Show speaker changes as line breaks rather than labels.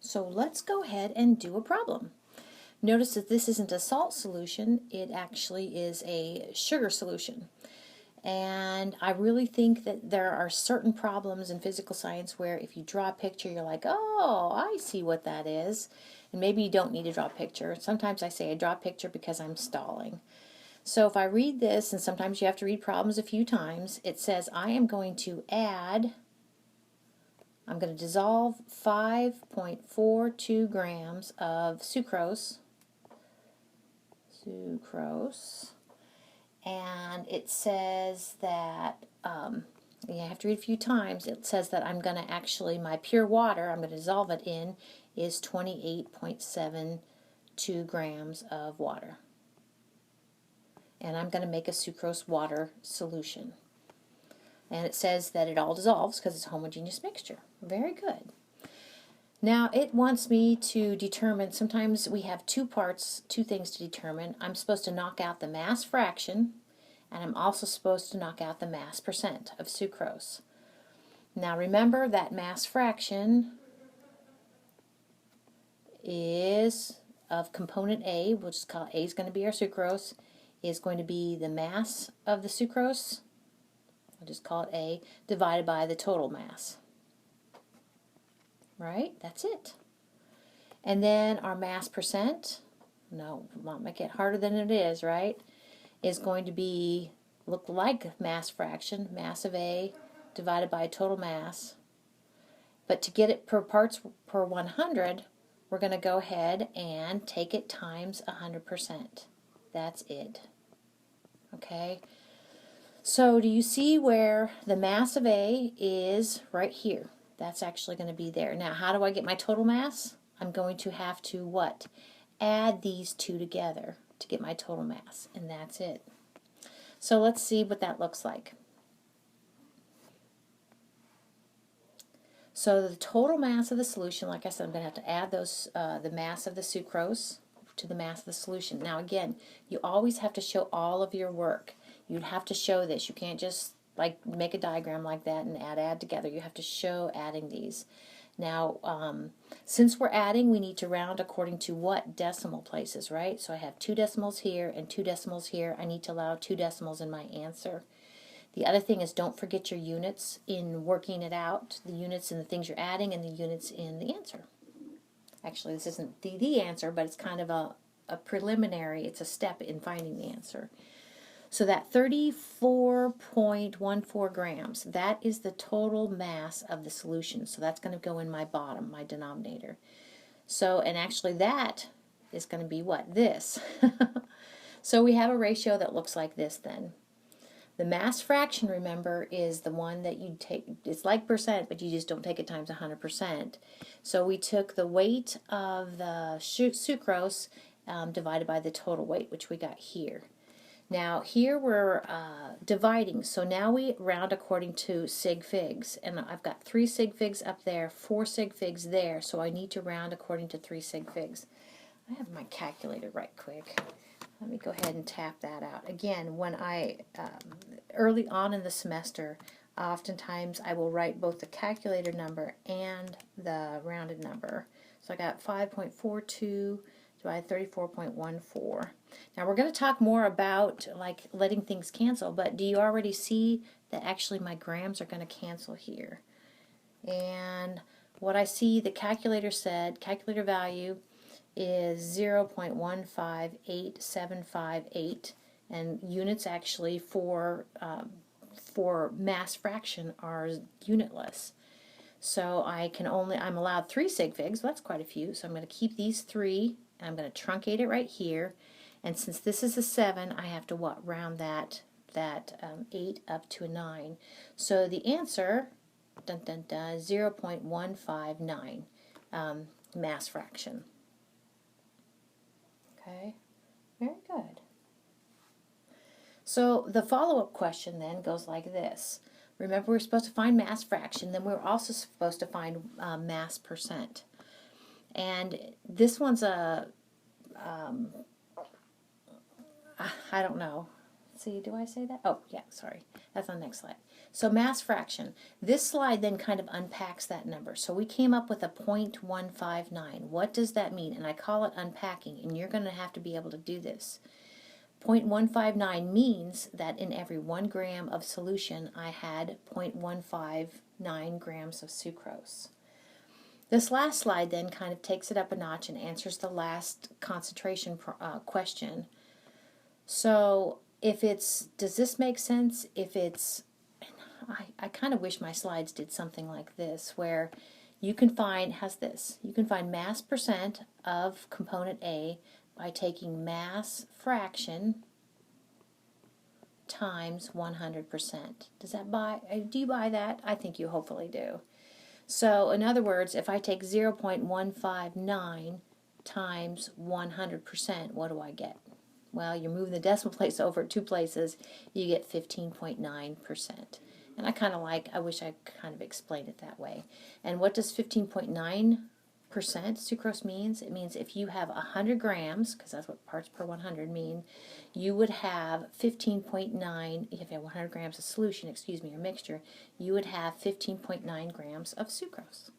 So let's go ahead and do a problem. Notice that this isn't a salt solution, it actually is a sugar solution. And I really think that there are certain problems in physical science where if you draw a picture, you're like, oh, I see what that is. And maybe you don't need to draw a picture. Sometimes I say I draw a picture because I'm stalling. So if I read this, and sometimes you have to read problems a few times, it says I am going to dissolve 5.42 grams of sucrose, and it says that, you have to read a few times, it says that I'm going to actually, my pure water, I'm going to dissolve it in, is 28.72 grams of water. And I'm going to make a sucrose water solution. And it says that it all dissolves because it's a homogeneous mixture. Very good. Now it wants me to determine, sometimes we have two things to determine. I'm supposed to knock out the mass fraction, and I'm also supposed to knock out the mass percent of sucrose. Now remember that mass fraction is of component A, which is called A is going to be our sucrose, is going to be the mass of the sucrose, I'll just call it A, divided by the total mass. Right? That's it. And then our mass percent, no, not make it harder than it is, right? Is going to be, look like mass fraction, mass of A divided by total mass. But to get it per parts per 100, we're going to go ahead and take it times 100%. That's it. Okay? So do you see where the mass of A is right here? That's actually going to be there. Now, how do I get my total mass? I'm going to have to what? Add these two together to get my total mass, and that's it. So let's see what that looks like. So the total mass of the solution, like I said, I'm going to have to add those the mass of the sucrose to the mass of the solution. Now again, you always have to show all of your work. You'd have to show this. You can't just like make a diagram like that and add together. You have to show adding these. Now, since we're adding, we need to round according to what decimal places, right? So I have 2 decimals here and 2 decimals here. I need to allow 2 decimals in my answer. The other thing is don't forget your units in working it out, the units in the things you're adding and the units in the answer. Actually, this isn't the answer, but it's kind of a preliminary, it's a step in finding the answer. So that 34.14 grams, that is the total mass of the solution. So that's going to go in my bottom, my denominator. So, and actually that is going to be what? This. So we have a ratio that looks like this then. The mass fraction, remember, is the one that you take, it's like percent, but you just don't take it times 100%. So we took the weight of the sucrose divided by the total weight, which we got here. Now here we're dividing, so now we round according to sig figs, and I've got 3 sig figs up there, 4 sig figs there, so I need to round according to 3 sig figs. I have my calculator right quick. Let me go ahead and tap that out. Again, when I, early on in the semester, oftentimes I will write both the calculator number and the rounded number. So I got 5.42 divided 34.14. Now we're going to talk more about like letting things cancel, but do you already see that actually my grams are going to cancel here? And what I see the calculator said, calculator value is 0.158758, and units actually for mass fraction are unitless. So I'm allowed 3 sig figs, well, that's quite a few, so I'm going to keep these 3, and I'm going to truncate it right here, and since this is a 7, I have to what? Round that 8 up to a 9. So the answer, 0.159 mass fraction. Okay, very good. So the follow-up question then goes like this. Remember, we're supposed to find mass fraction, then we're also supposed to find mass percent. And this one's a, I don't know. See, do I say that? Oh, yeah, sorry. That's on the next slide. So mass fraction. This slide then kind of unpacks that number. So we came up with a 0.159. What does that mean? And I call it unpacking, and you're going to have to be able to do this. 0.159 means that in every 1 gram of solution I had 0.159 grams of sucrose. This last slide then kind of takes it up a notch and answers the last concentration question. So if it's, does this make sense? If it's, I kind of wish my slides did something like this, where you can find, you can find mass percent of component A by taking mass fraction times 100%. Do you buy that? I think you hopefully do. So in other words, if I take 0.159 times 100%, what do I get? Well, you're moving the decimal place over 2 places, you get 15.9%. And I wish I kind of explained it that way. And what does 15.9% sucrose means? It means if you have 100 grams, because that's what parts per 100 mean, you would have 15.9, if you have 100 grams of solution, or mixture, you would have 15.9 grams of sucrose.